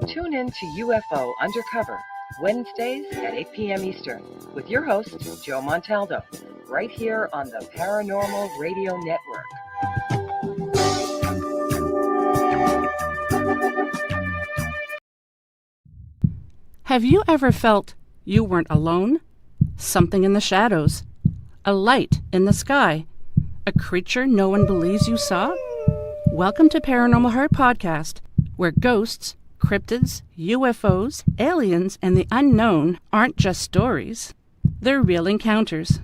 Tune in to UFO Undercover, Wednesdays at 8 p.m. Eastern, with your host, Joe Montaldo, right here on the Paranormal Radio Network. Have you ever felt you weren't alone? Something in the shadows, a light in the sky, a creature no one believes you saw? Welcome to Paranormal Heart Podcast, where ghosts, cryptids, UFOs, aliens, and the unknown aren't just stories. They're real encounters.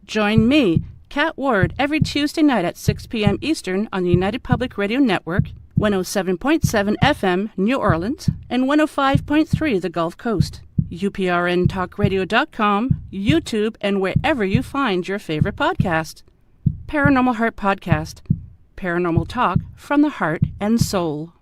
Join me, Kat Ward, every Tuesday night at 6 p.m. Eastern on the United Public Radio Network, 107.7 FM, New Orleans, and 105.3 the Gulf Coast, uprntalkradio.com, YouTube, and wherever you find your favorite podcast. Paranormal Heart Podcast. Paranormal talk from the heart and soul.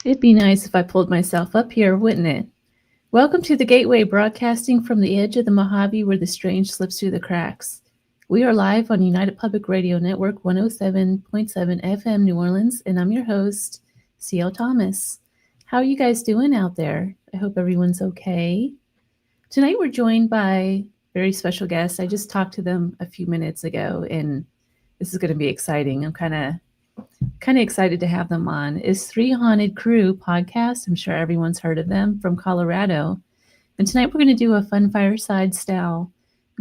It'd be nice if I pulled myself up here, wouldn't it? Welcome to the Gateway, broadcasting from the edge of the Mojave where the strange slips through the cracks. We are live on United Public Radio Network 107.7 FM New Orleans, and I'm your host, C.L. Thomas. How are you guys doing out there? I hope everyone's okay. Tonight we're joined by very special guests. I just talked to them a few minutes ago, and this is going to be exciting. I'm kind of excited to have them on. Is 3Haunted Crew podcast. I'm sure everyone's heard of them, from Colorado. And tonight we're going to do a fun fireside style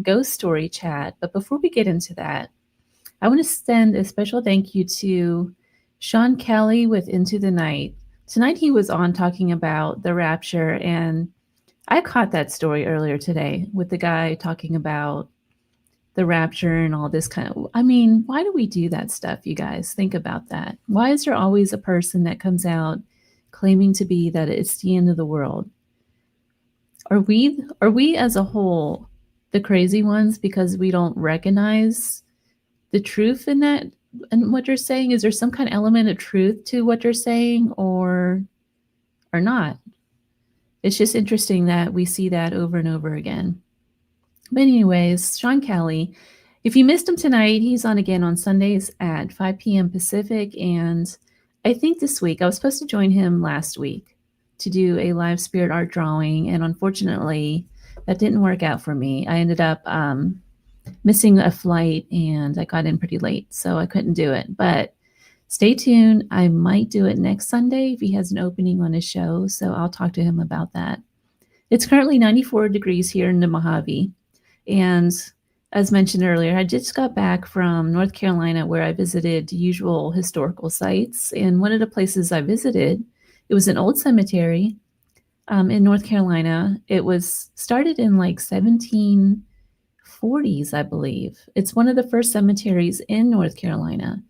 ghost story chat. But before we get into that, I want to send a special thank you to Sean Kelly with Into the Night. Tonight he was on talking about the rapture, and I caught that story earlier today with the guy talking about the rapture and all this kind of, why do we do that stuff, you guys? Think about that. Why is there always a person that comes out claiming to be that it's the end of the world? Are we as a whole the crazy ones because we don't recognize the truth in that and what you're saying? Is there some kind of element of truth to what you're saying or not? It's just interesting that we see that over and over again. But anyways, Sean Kelly, if you missed him tonight, he's on again on Sundays at 5 p.m. Pacific. And I think this week, I was supposed to join him last week to do a live spirit art drawing. And unfortunately, that didn't work out for me. I ended up missing a flight and I got in pretty late, so I couldn't do it. But stay tuned. I might do it next Sunday if he has an opening on his show. So I'll talk to him about that. It's currently 94 degrees here in the Mojave. And as mentioned earlier, I just got back from North Carolina where I visited usual historical sites. And one of the places I visited, it was an old cemetery in North Carolina. It was started in like 1740s, I believe. It's one of the first cemeteries in North Carolina.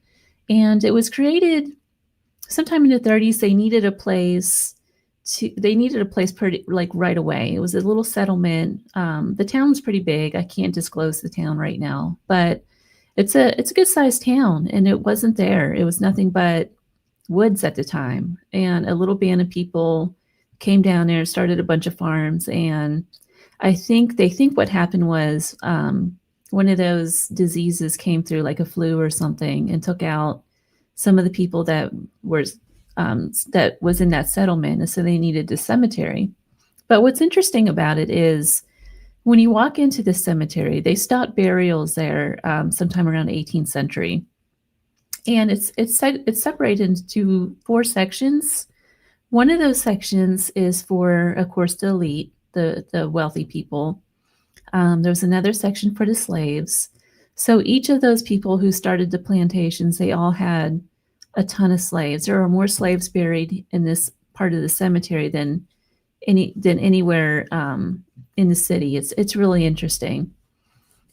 And it was created sometime in the 30s. They needed a place pretty like right away. It was a little settlement. The town was pretty big. I can't disclose the town right now, but it's a good sized town, and it wasn't there. It was nothing but woods at the time, and a little band of people came down there and started a bunch of farms. And I think they think what happened was one of those diseases came through, like a flu or something, and took out some of the people that was in that settlement, and so they needed the cemetery. But what's interesting about it is when you walk into the cemetery, they stopped burials there sometime around the 18th century, and it's separated into 4 sections. One of those sections is for, of course, the elite, the wealthy people. There's another section for the slaves. So each of those people who started the plantations, they all had a ton of slaves. There are more slaves buried in this part of the cemetery than anywhere in the city. It's really interesting.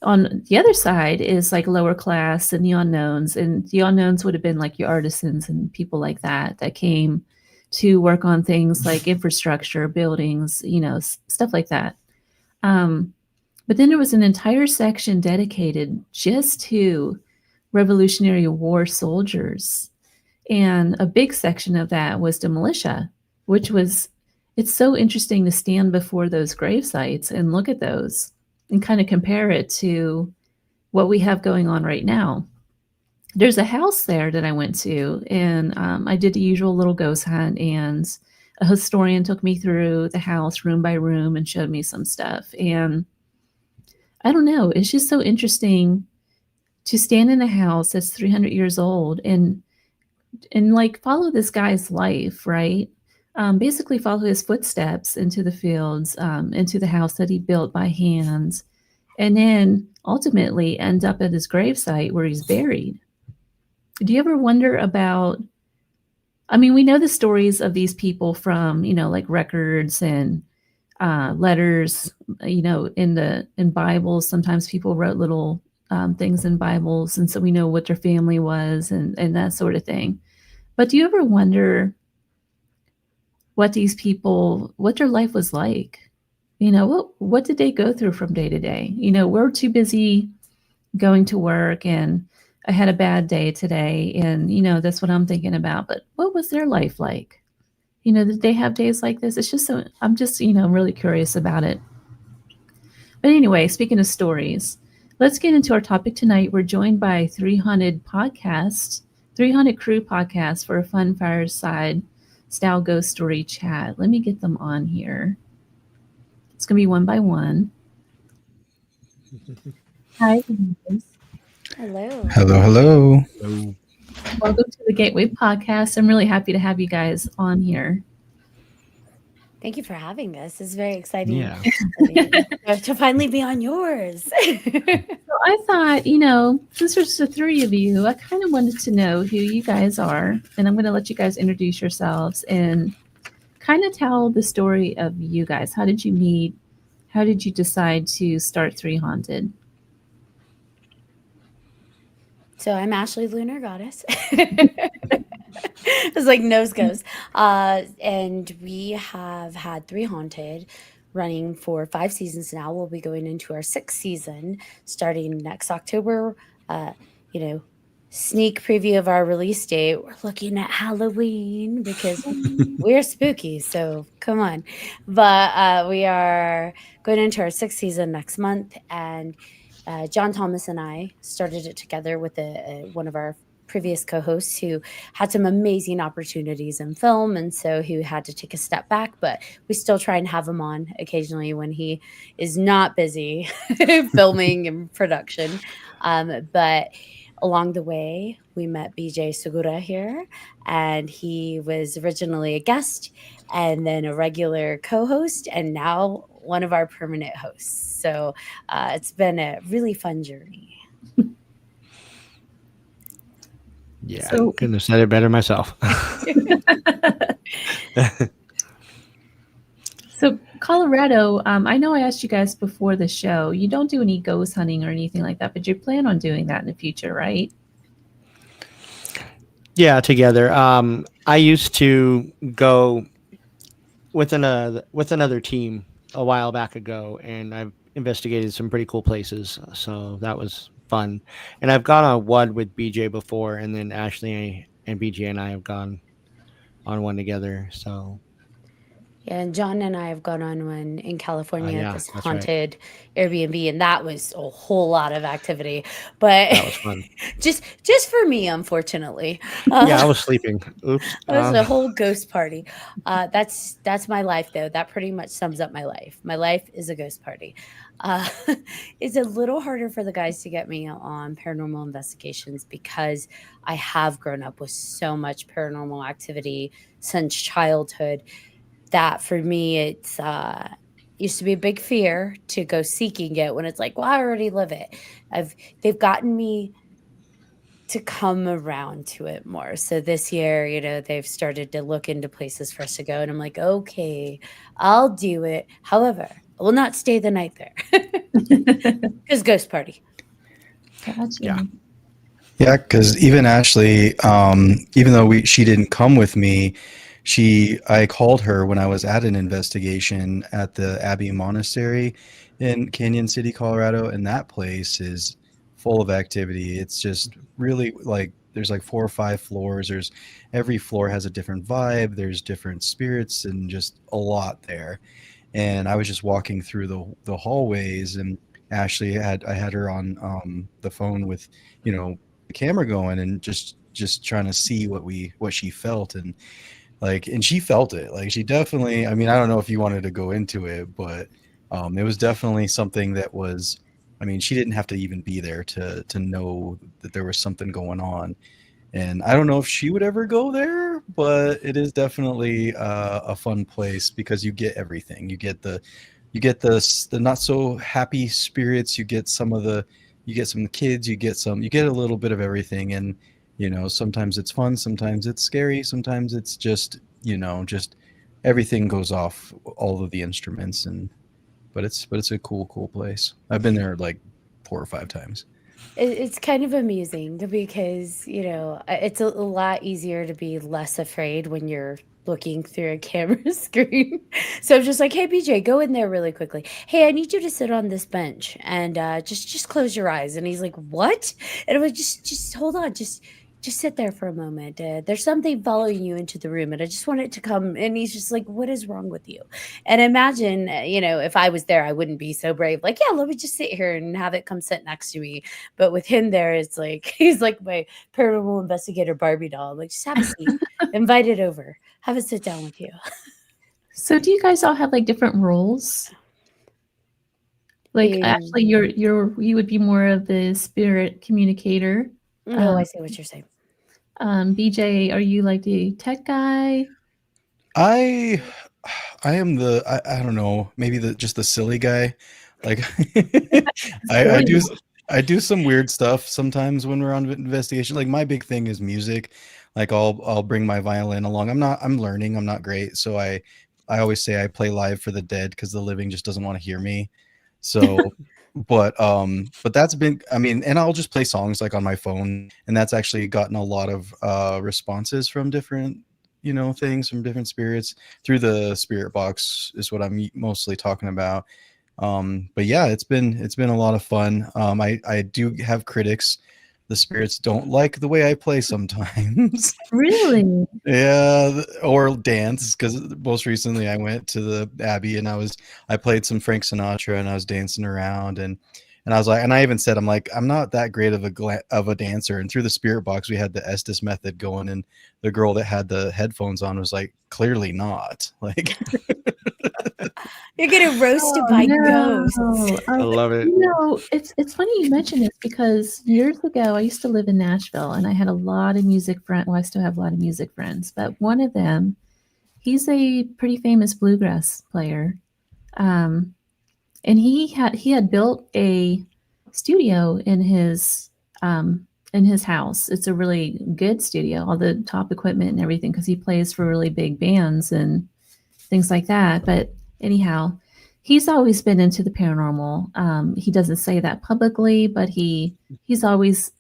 On the other side is like lower class and the unknowns, and the unknowns would have been like your artisans and people like that that came to work on things like infrastructure, buildings, stuff like that. Um, but then there was an entire section dedicated just to Revolutionary War soldiers. And a big section of that was the militia, which was, it's so interesting to stand before those grave sites and look at those and kind of compare it to what we have going on right now. There's a house there that I went to, and I did the usual little ghost hunt, and a historian took me through the house room by room and showed me some stuff. And I don't know, it's just so interesting to stand in a house that's 300 years old and like follow this guy's life, right? Basically follow his footsteps into the fields, into the house that he built by hand, and then ultimately end up at his gravesite where he's buried. Do you ever wonder about, I mean, we know the stories of these people from, like records and letters, in Bibles. Sometimes people wrote little things in Bibles, and so we know what their family was and that sort of thing. But do you ever wonder what these people, what their life was like? What did they go through from day to day? We're too busy going to work, and I had a bad day today, and that's what I'm thinking about. But what was their life like? Did they have days like this? It's just so, I'm just, really curious about it. But anyway, speaking of stories, let's get into our topic tonight. We're joined by 3Haunted podcast, 3Haunted Crew podcast for a fun fireside style ghost story chat. Let me get them on here. It's going to be one by one. Hi, guys. Hello. Hello. Welcome to the Gateway Podcast. I'm really happy to have you guys on here. Thank you for having us. It's very exciting Yeah. to finally be on yours. So I thought, since there's the three of you, I kind of wanted to know who you guys are. And I'm going to let you guys introduce yourselves and kind of tell the story of you guys. How did you meet? How did you decide to start 3Haunted? So I'm Ashley, Lunar Goddess. It's like nose goes. And we have had 3Haunted running for 5 seasons now. We'll be going into our 6th season starting next October. Sneak preview of our release date. We're looking at Halloween because we're spooky. So come on. But we are going into our 6th season next month. And John Thomas and I started it together with one of our previous co-hosts who had some amazing opportunities in film, and so he had to take a step back, but we still try and have him on occasionally when he is not busy filming and production. But along the way, we met BJ Segura here, and he was originally a guest and then a regular co-host, and now one of our permanent hosts. So it's been a really fun journey. Yeah, couldn't have said it better myself. So Colorado, I know I asked you guys before the show, you don't do any ghost hunting or anything like that, but you plan on doing that in the future, right? Yeah, together. I used to go with another team a while back ago, and I've investigated some pretty cool places. So that was fun. And I've gone on one with BJ before, and then Ashley and BJ and I have gone on one together. So yeah, and John and I have gone on one in California at this that's haunted Airbnb, and that was a whole lot of activity. But that was fun. just for me, unfortunately. Yeah, I was sleeping. Oops. It was a whole ghost party. That's my life, though. That pretty much sums up my life. My life is a ghost party. It's a little harder for the guys to get me on paranormal investigations because I have grown up with so much paranormal activity since childhood that for me, used to be a big fear to go seeking it when it's like, well, I already live it. They've gotten me to come around to it more. So this year, they've started to look into places for us to go, and I'm like, okay, I'll do it. However, I will not stay the night there because ghost party. Gotcha. Yeah. Yeah, because even Ashley, even though she didn't come with me, I called her when I was at an investigation at the Abbey Monastery in Canyon City, Colorado, and that place is full of activity. It's just really like there's like 4 or 5 floors. There's every floor has a different vibe. There's different spirits and just a lot there. And I was just walking through the hallways, and I had her on the phone with, the camera going, and just trying to see what she felt, and she felt it. Like, she definitely, I mean, I don't know if you wanted to go into it, but it was definitely something that was, I mean, she didn't have to even be there to know that there was something going on. And I don't know if she would ever go there, but it is definitely a fun place because you get everything. You get the not so happy spirits. You get some of the kids. You get a little bit of everything. And sometimes it's fun, sometimes it's scary, sometimes it's just everything goes off, all of the instruments. But it's a cool place. I've been there like 4 or 5 times. It's kind of amusing because, it's a lot easier to be less afraid when you're looking through a camera screen. So I'm just like, hey, BJ, go in there really quickly. Hey, I need you to sit on this bench and just close your eyes. And he's like, what? And I'm like, just hold on. Just sit there for a moment. There's something following you into the room, and I just want it to come. And he's just like, what is wrong with you? And imagine, if I was there, I wouldn't be so brave. Like, yeah, let me just sit here and have it come sit next to me. But with him there, it's like, he's like my paranormal investigator Barbie doll. I'm like, just have a seat, invite it over, have it sit down with you. So do you guys all have like different roles? Like, actually, you would be more of the spirit communicator. No, I see what you're saying. BJ, are you like the tech guy? I am I don't know, maybe just the silly guy. Like, I do some weird stuff sometimes when we're on investigation. Like, my big thing is music. Like, I'll bring my violin along. I'm learning. I'm not great, so I always say I play live for the dead because the living just doesn't want to hear me. So, but that's been, I mean, and I'll just play songs like on my phone, and that's actually gotten a lot of responses from different things, from different spirits through the spirit box is what I'm mostly talking about. But yeah, it's been a lot of fun. I do have critics. The spirits don't like the way I play sometimes. Really? Yeah, or dance, because most recently I went to the Abbey and I played some Frank Sinatra and I was dancing around, and I was like, and I even said, I'm like, I'm not that great of a dancer. And through the spirit box we had the Estes method going, and the girl that had the headphones on was like, clearly not. Like, You're getting roasted by ghosts. I love it. It's funny you mention this because years ago I used to live in Nashville and I had a lot of music friends. Well, I still have a lot of music friends, but one of them, he's a pretty famous bluegrass player, and he had built a studio in his house. It's a really good studio, all the top equipment and everything, because he plays for really big bands and things like that. But anyhow, he's always been into the paranormal. He doesn't say that publicly, but he's always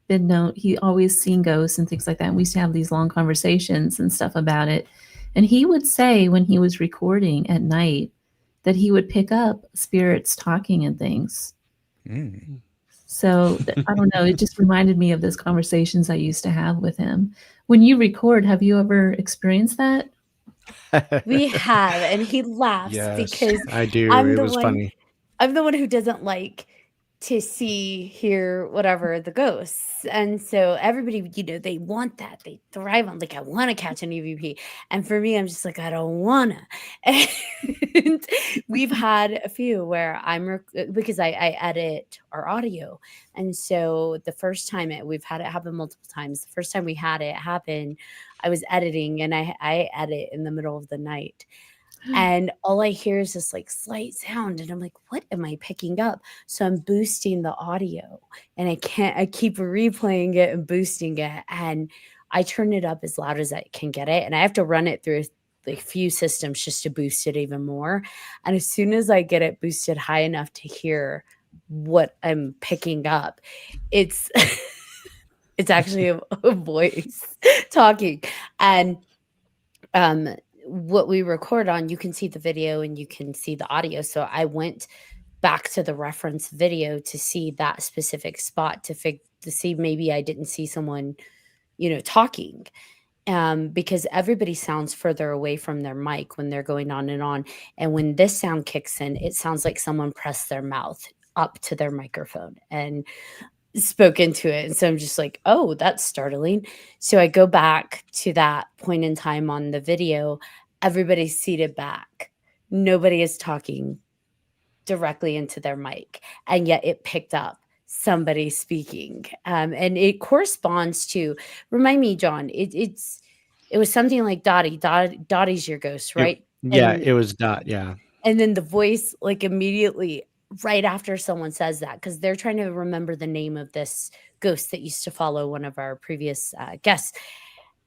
been known. He always seen ghosts and things like that. And we used to have these long conversations and stuff about it. And he would say when he was recording at night that he would pick up spirits talking and things. mm. So I don't know. It just reminded me of those conversations I used to have with him. When you record, have you ever experienced that? We have, and he laughs Yes, because I do. I'm It the was one funny. I'm the one who doesn't like to see, hear, whatever, the ghosts. And so everybody, they want that. They thrive on, like, I want to catch an EVP. And for me, I'm just like, I don't want to. And we've had a few where because I edit our audio. And so the first time we've had it happen multiple times. The first time we had it happen, I was editing, and I edit in the middle of the night. And all I hear is this like slight sound. And I'm like, what am I picking up? So I'm boosting the audio and I keep replaying it and boosting it. And I turn it up as loud as I can get it. And I have to run it through like few systems just to boost it even more. And as soon as I get it boosted high enough to hear what I'm picking up, it's it's actually a voice talking. And what we record on, you can see the video and you can see the audio. So I went back to the reference video to see that specific spot to see maybe I didn't see someone, talking. Because everybody sounds further away from their mic when they're going on and on. And when this sound kicks in, it sounds like someone pressed their mouth up to their microphone and spoke into it. And so I'm just like, oh, that's startling. So I go back to that point in time on the video. Everybody's seated back. Nobody is talking directly into their mic. And yet it picked up somebody speaking. And it corresponds to, remind me, John, it was something like Dottie. Dottie's your ghost, right? It was Dot. Yeah. And then the voice, like immediately right after someone says that, because they're trying to remember the name of this ghost that used to follow one of our previous guests.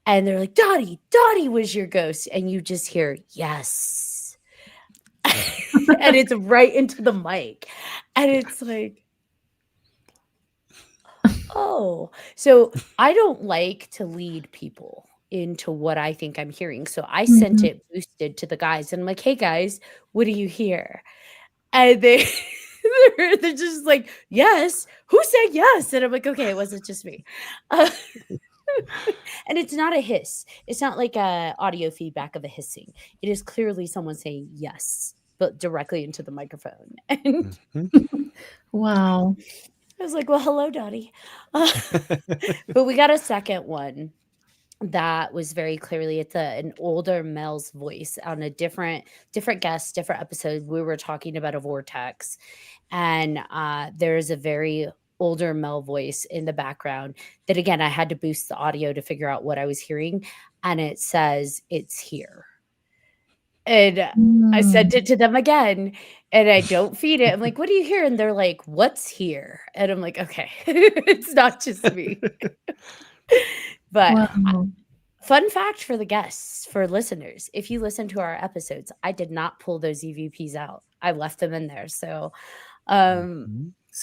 And they're like, Dottie was your ghost. And you just hear, yes. And it's right into the mic. And it's like, oh. So I don't like to lead people into what I think I'm hearing. So I sent it boosted to the guys. And I'm like, hey, guys, what do you hear? And they're just like, yes. Who said yes? And I'm like, okay, it wasn't just me. And it's not a hiss. It's not like a audio feedback of a hissing. It is clearly someone saying yes, but directly into the microphone. And Wow. I was like, well, hello, Dottie. But we got a second one that was very clearly, it's an older male's voice on a different guest, different episode. We were talking about a vortex, and there's a very older male voice in the background that, again, I had to boost the audio to figure out what I was hearing, and it says it's here. And I sent it to them again, and I don't feed it. I'm like, what do you hear? And they're like, what's here? And I'm like, okay, it's not just me. But Wow. fun fact for the guests, for listeners, if you listen to our episodes, I did not pull those EVPs out. I left them in there. So So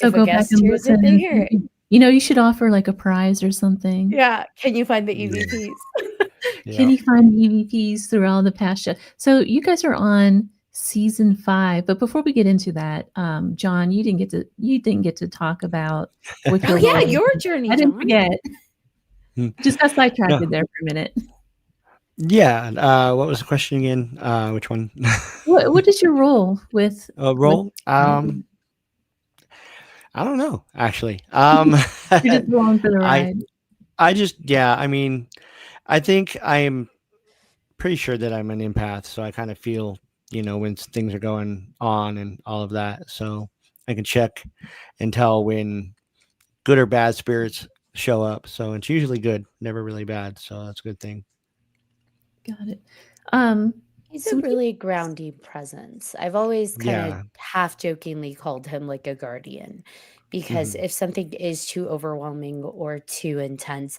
if a go back guest and hears it, listen. they hear it. You should offer like a prize or something. Yeah. Can you find the EVPs? Can you find the EVPs through all the past shows? So you guys are on season 5, but before we get into that, John, you didn't get to talk about what Oh yeah, your journey, I didn't John. forget. Just got sidetracked there for a minute. Yeah. What was the question again? Which one? What is your role with role? I don't know, actually. You're just along for the ride. I mean, I think I'm pretty sure that I'm an empath, so I kind of feel, when things are going on and all of that. So I can check and tell when good or bad spirits show up. So it's usually good, never really bad. So that's a good thing. Got it. He's a really grounding presence. I've always kind of half jokingly called him like a guardian, because if something is too overwhelming or too intense,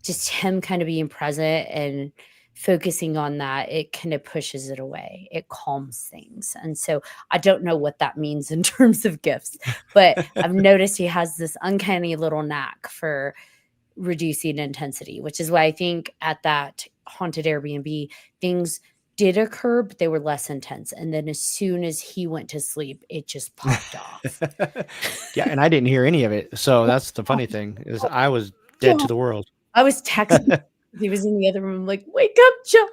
just him kind of being present and focusing on that, it kind of pushes it away. It calms things. And so I don't know what that means in terms of gifts, but I've noticed he has this uncanny little knack for reducing intensity, which is why I think at that haunted Airbnb, things did occur, but they were less intense. And then as soon as he went to sleep, it just popped off. Yeah, and I didn't hear any of it. So that's the funny thing, is I was dead to the world. I was texting. He was in the other room, like, wake up, John.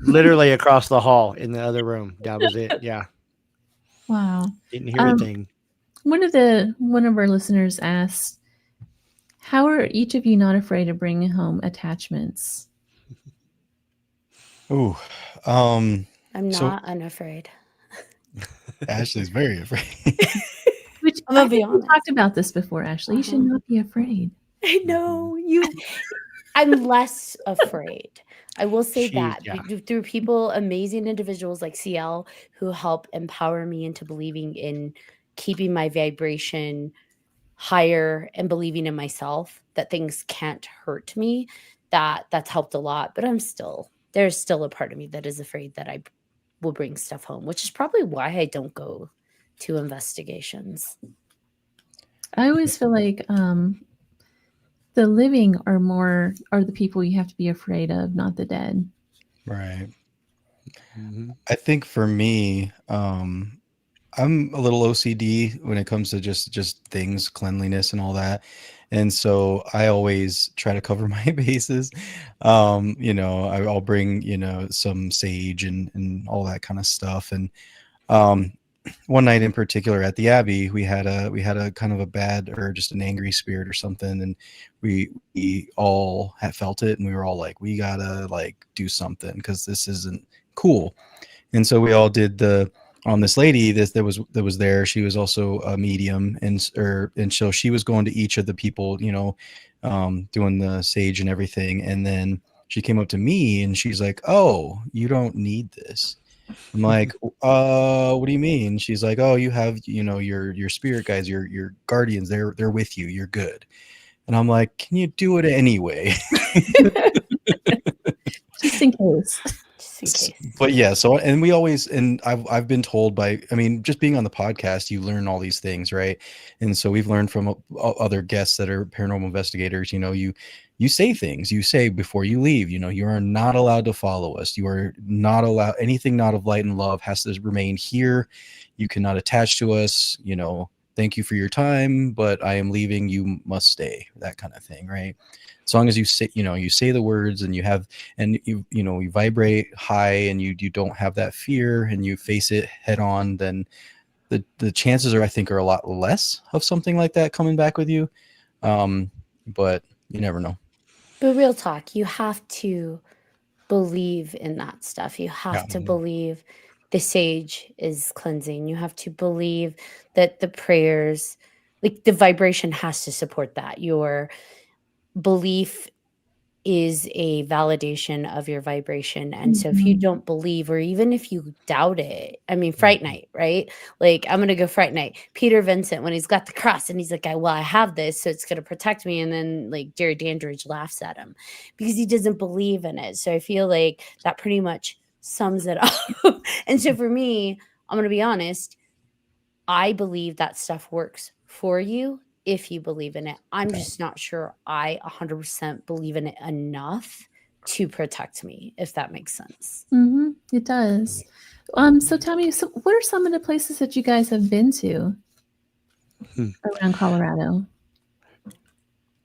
Literally across the hall in the other room. That was it. Yeah. Wow. Didn't hear anything. One of our listeners asked, how are each of you not afraid of bringing home attachments? Ooh. I'm not unafraid. Ashley's very afraid. Which I'm gonna I be think we honest. talked about this before, Ashley. You should not be afraid. I know you. I'm less afraid. I will say She, that yeah. through people, amazing individuals like CL, who help empower me into believing in keeping my vibration higher and believing in myself that things can't hurt me. That's helped a lot. But there's still a part of me that is afraid that I will bring stuff home, which is probably why I don't go to investigations. I always feel like the living are the people you have to be afraid of, not the dead. Right. Mm-hmm. I think for me, I'm a little OCD when it comes to just things, cleanliness and all that. And so I always try to cover my bases. I'll bring, some sage and all that kind of stuff. And um, one night in particular at the Abbey, we had a kind of a bad or just an angry spirit or something, and we all had felt it, and we were all like, we gotta like do something because this isn't cool. And so we all did the this lady that was there. She was also a medium, and so she was going to each of the people, doing the sage and everything. And then she came up to me and she's like, "Oh, you don't need this." I'm like, what do you mean? She's like, "Oh, you have, your spirit guides, your guardians. They're with you. You're good." And I'm like, "Can you do it anyway?" Just in case. Just in case. But yeah, so and we always and I've been told by, I mean, just being on the podcast, you learn all these things, right? And so we've learned from other guests that are paranormal investigators. You say things. You say before you leave, you are not allowed to follow us. You are not allowed anything not of light and love has to remain here. You cannot attach to us. Thank you for your time, but I am leaving. You must stay. That kind of thing, right? As long as you say the words and you vibrate high and you don't have that fear and you face it head on, then the chances I think are a lot less of something like that coming back with you. But you never know. But real talk, you have to believe in that stuff. You have to Yeah. believe the sage is cleansing. You have to believe that the prayers, like the vibration has to support that. Your belief is a validation of your vibration. And so if you Mhm. don't believe, or even if you doubt it, I mean, Fright Night, right? Like, I'm going to go Fright Night. Peter Vincent, when he's got the cross and he's like, I have this, so it's going to protect me. And then like Jerry Dandridge laughs at him because he doesn't believe in it. So I feel like that pretty much sums it up. And so for me, I'm going to be honest, I believe that stuff works for you if you believe in it. I'm Yeah. just not sure I 100% believe in it enough to protect me, if that makes sense. It does. So tell me, so what are some of the places that you guys have been to around Colorado?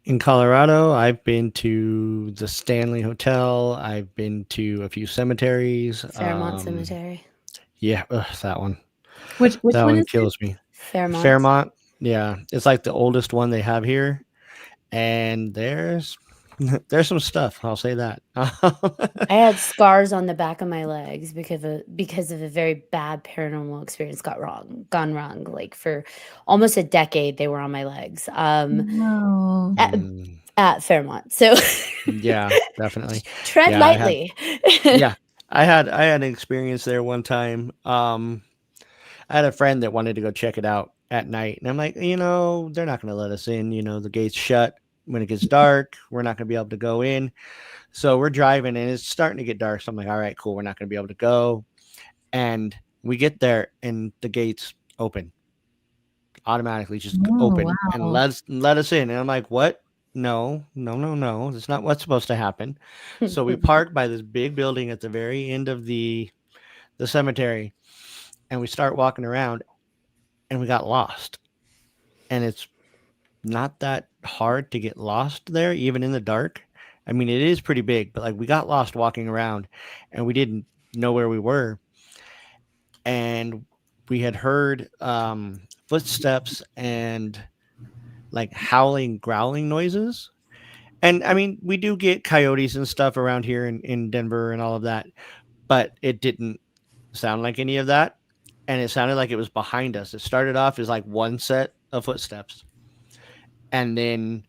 In Colorado, I've been to the Stanley Hotel. I've been to a few cemeteries. Fairmont Cemetery. Yeah, that one. Which That one one is it? kills me. Fairmont. Fairmont. Yeah, it's like the oldest one they have here, and there's some stuff. I'll say that. I had scars on the back of my legs because of a very bad paranormal experience gone wrong. Like for almost a decade, they were on my legs. Wow. At Fairmont. So Yeah, definitely. tread Yeah, I had. lightly. Yeah, I had an experience there one time. I had a friend that wanted to go check it out at night, and I'm like, they're not going to let us in. The gate's shut when it gets dark. We're not going to be able to go in. So we're driving, and it's starting to get dark. So I'm like, all right, cool. We're not going to be able to go. And we get there, and the gates open automatically, just Oh, open and wow. let us in. And I'm like, what? No, no, no, no. That's not what's supposed to happen. So we park by this big building at the very end of the cemetery, and we start walking around, and we got lost. And it's not that hard to get lost there, even in the dark. I mean, it is pretty big, but like we got lost walking around, and we didn't know where we were. And we had heard footsteps and like howling, growling noises. And I mean, we do get coyotes and stuff around here in Denver and all of that, but it didn't sound like any of that. And it sounded like it was behind us. It started off as like one set of footsteps. And then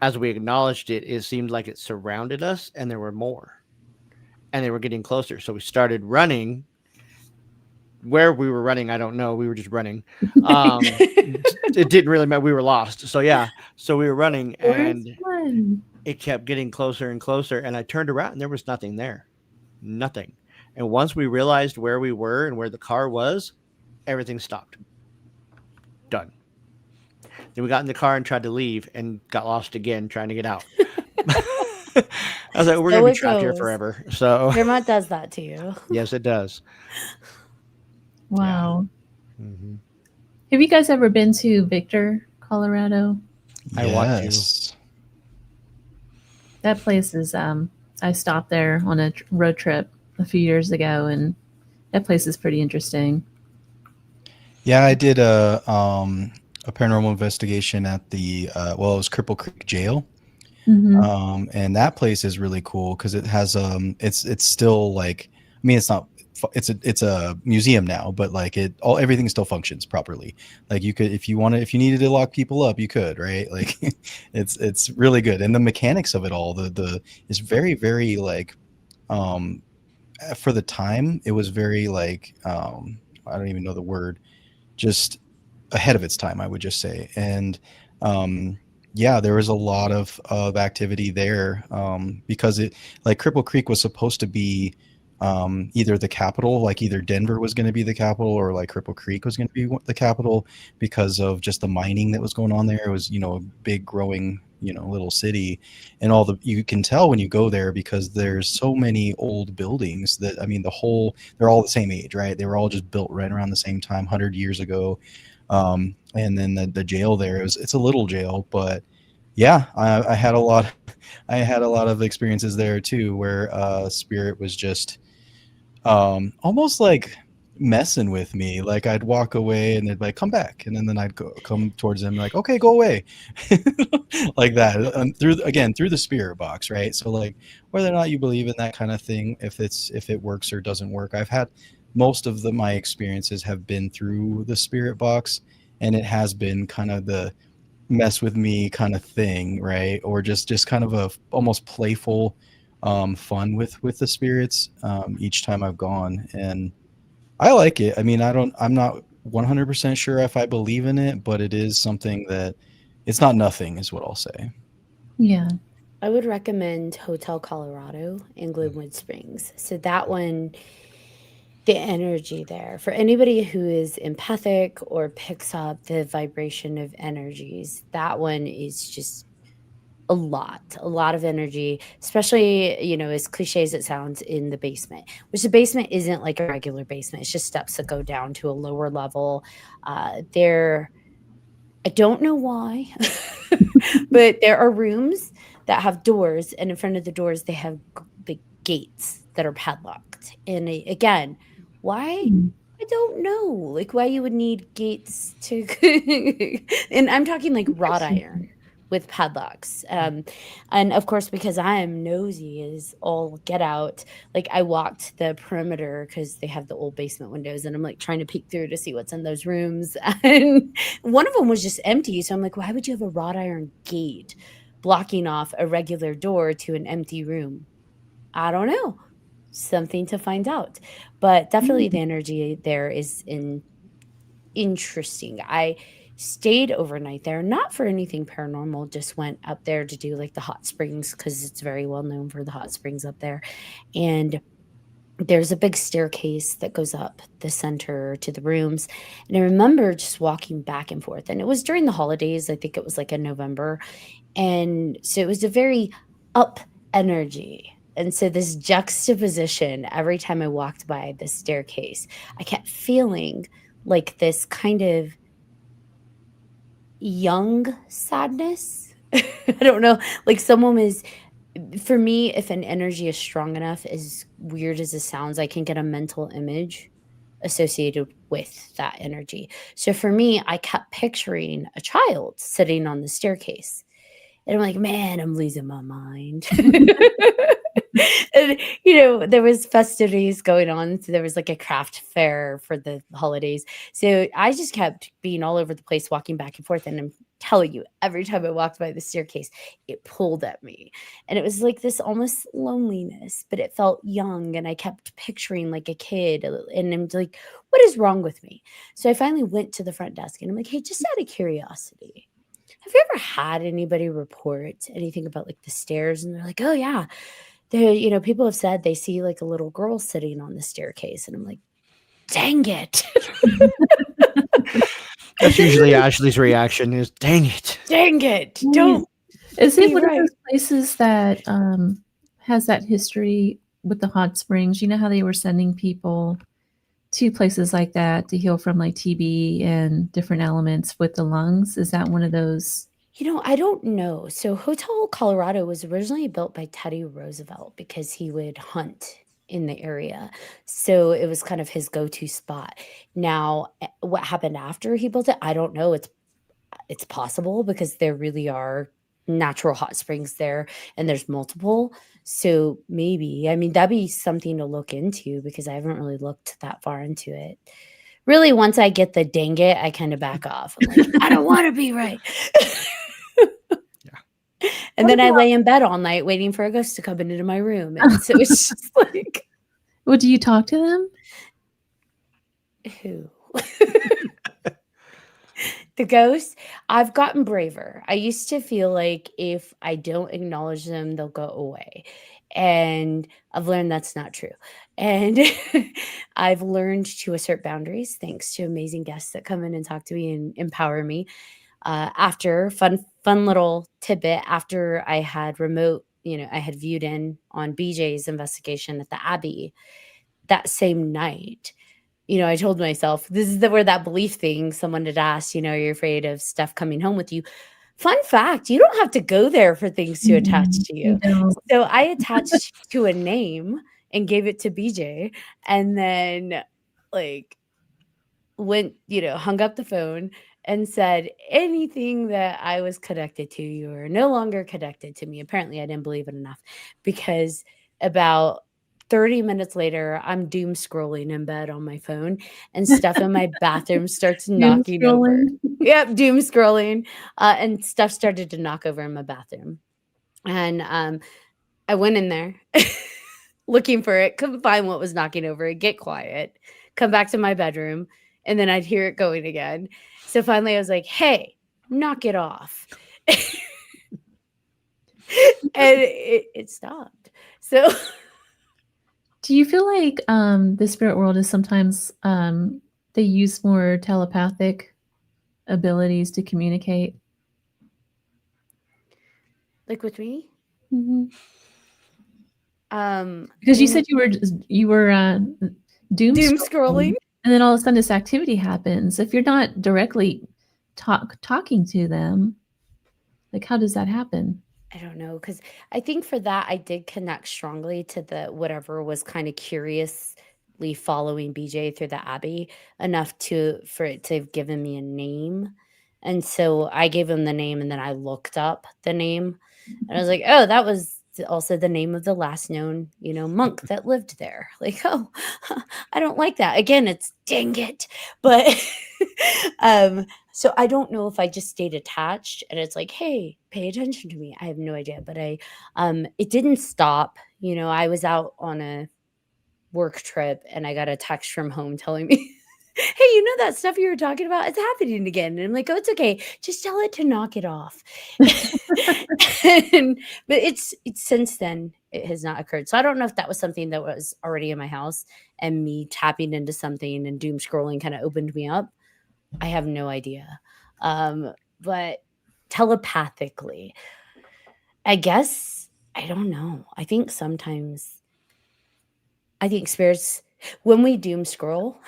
as we acknowledged it, it seemed like it surrounded us and there were more. And they were getting closer. So we started running. Where we were running, I don't know. We were just running. It didn't really matter. We were lost. So yeah. So we were running and it kept getting closer and closer. And I turned around and there was nothing there. Nothing. And once we realized where we were and where the car was, everything stopped. Done. Then we got in the car and tried to leave and got lost again trying to get out. I was like, we're So going to be it trapped here goes. forever. So Vermont does that to you. yes, it does. Wow. Mm-hmm. Have you guys ever been to Victor, Colorado? I want to. Yes. That place is, I stopped there on a road trip a few years ago, and that place is pretty interesting. Yeah, I did a paranormal investigation at the it was Cripple Creek Jail. Mm-hmm. And that place is really cool because it has it's still like, I mean, it's a museum now, but like everything still functions properly. Like you could, if you needed to lock people up, you could, right? Like it's really good. And the mechanics of it all, the is very, very like, for the time, it was very like, I don't even know the word, just ahead of its time, I would just say. And yeah, there was a lot of activity there, because it, like, Cripple Creek was supposed to be either the capital, like either Denver was going to be the capital, or like Cripple Creek was going to be the capital, because of just the mining that was going on there. It was, a big growing, little city, and you can tell when you go there, because there's so many old buildings that, I mean, they're all the same age, right? They were all just built right around the same time, 100 years ago. And then the jail there, it's a little jail, but yeah, I had a lot of experiences there too, where spirit was just almost like messing with me. Like, I'd walk away and they'd like, come back, and then I'd come towards them like, okay, go away. Like that, through the spirit box, right? So like, whether or not you believe in that kind of thing, if it works or doesn't work, I've had most of my experiences have been through the spirit box, and it has been kind of the mess with me kind of thing, right? Or just kind of a almost playful fun with the spirits each time I've gone, and I like it. I mean, I'm not 100% sure if I believe in it, but it is something that, it's not nothing, is what I'll say. Yeah. I would recommend Hotel Colorado in Glenwood Springs. So that one, the energy there, for anybody who is empathic or picks up the vibration of energies, that one is just a lot of energy, especially, as cliche as it sounds, in the basement, which the basement isn't like a regular basement. It's just steps that go down to a lower level. There, I don't know why, but there are rooms that have doors, and in front of the doors, they have big gates that are padlocked. And again, why? I don't know, like, why you would need gates to, and I'm talking like wrought iron with padlocks. And of course, because I am nosy as all get out, like, I walked the perimeter because they have the old basement windows, and I'm like trying to peek through to see what's in those rooms. And one of them was just empty. So I'm like, why would you have a wrought iron gate blocking off a regular door to an empty room? I don't know. Something to find out. But definitely the energy there is interesting. I stayed overnight there, not for anything paranormal, just went up there to do like the hot springs, because it's very well known for the hot springs up there. And there's a big staircase that goes up the center to the rooms. And I remember just walking back and forth, and it was during the holidays. I think it was like in November. And so it was a very up energy. And so this juxtaposition, every time I walked by the staircase, I kept feeling like this kind of young sadness. I don't know, like someone is, for me, if an energy is strong enough, as weird as it sounds, I can get a mental image associated with that energy. So for me, I kept picturing a child sitting on the staircase. And I'm like, man, I'm losing my mind. And, there was festivities going on. So there was like a craft fair for the holidays. So I just kept being all over the place, walking back and forth. And I'm telling you, every time I walked by the staircase, it pulled at me. And it was like this almost loneliness, but it felt young. And I kept picturing like a kid. And I'm like, what is wrong with me? So I finally went to the front desk and I'm like, hey, just out of curiosity, have you ever had anybody report anything about like the stairs? And they're like, oh, yeah. People have said they see like a little girl sitting on the staircase. And I'm like, dang it. That's usually Ashley's reaction is, dang it. Dang it. Don't. Is it be one right. of those places that has that history with the hot springs? You know how they were sending people to places like that to heal from like TB and different elements with the lungs? Is that one of those? I don't know. So Hotel Colorado was originally built by Teddy Roosevelt because he would hunt in the area. So it was kind of his go-to spot. Now, what happened after he built it, I don't know. It's possible because there really are natural hot springs there and there's multiple. So maybe, I mean, that'd be something to look into because I haven't really looked that far into it. Really, once I get the dang it, I kind of back off. I'm like, I don't want to be right. And then I lay in bed all night waiting for a ghost to come into my room. And so it's just like, Well, do you talk to them? who? The ghosts? I've gotten braver. I used to feel like if I don't acknowledge them, they'll go away. And I've learned that's not true. And I've learned to assert boundaries thanks to amazing guests that come in and talk to me and empower me. After fun little tidbit, after I had I had viewed in on BJ's investigation at the Abbey that same night, I told myself, this is where that belief thing, someone had asked, you're afraid of stuff coming home with you. Fun fact, you don't have to go there for things to attach to you. So I attached to a name and gave it to BJ and then went, hung up the phone and said anything that I was connected to, you are no longer connected to me. Apparently I didn't believe it enough because about 30 minutes later, I'm doom scrolling in bed on my phone and stuff in my bathroom starts knocking over. Yep, doom scrolling. And stuff started to knock over in my bathroom. And I went in there looking for it, couldn't find what was knocking over it, get quiet, come back to my bedroom, and then I'd hear it going again. So finally I was like, hey, knock it off. And it stopped. So do you feel like the spirit world is sometimes they use more telepathic abilities to communicate? Like with me? Mm-hmm. Because you said you were doom scrolling, and then all of a sudden this activity happens. If you're not directly talking to them, like how does that happen? I don't know, because I think for that I did connect strongly to the whatever was kind of curiously following BJ through the Abbey enough for it to have given me a name. And so I gave him the name and then I looked up the name and I was like, oh, that was also the name of the last known, monk that lived there. Like, oh, I don't like that. Again, it's dang it. But so I don't know if I just stayed attached and it's like, hey, pay attention to me. I have no idea. But it didn't stop. I was out on a work trip and I got a text from home telling me, hey, that stuff you were talking about, it's happening again. And I'm like, oh, it's okay. Just tell it to knock it off. But it's since then, it has not occurred. So I don't know if that was something that was already in my house and me tapping into something and doom scrolling kind of opened me up. I have no idea. But telepathically, I guess, I don't know. I think sometimes, spirits, when we doom scroll,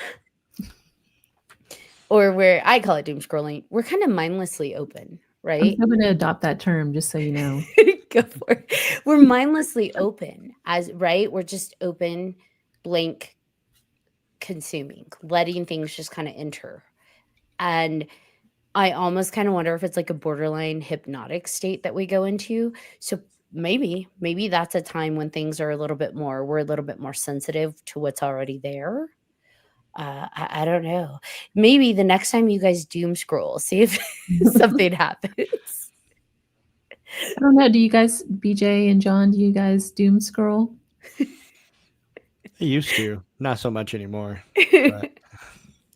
or where I call it doom scrolling, we're kind of mindlessly open, right? I'm going to adopt that term just so you know. Go for it. We're mindlessly open right? We're just open, blank, consuming, letting things just kind of enter. And I almost kind of wonder if it's like a borderline hypnotic state that we go into. So maybe that's a time when things are we're a little bit more sensitive to what's already there. I don't know. Maybe the next time you guys doom scroll, see if something happens. I don't know. Do you guys, BJ and John, do you guys doom scroll? I used to, not so much anymore. But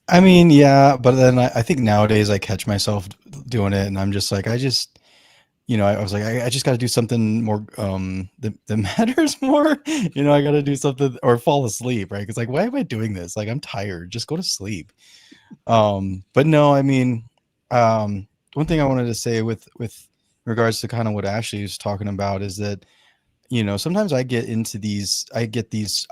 I mean, yeah, but then I think nowadays I catch myself doing it, and I'm just like, I was like, I just got to do something more that matters more. I got to do something or fall asleep, right? Because like, why am I doing this? Like, I'm tired. Just go to sleep. But no, I mean, one thing I wanted to say with regards to kind of what Ashley was talking about is that sometimes I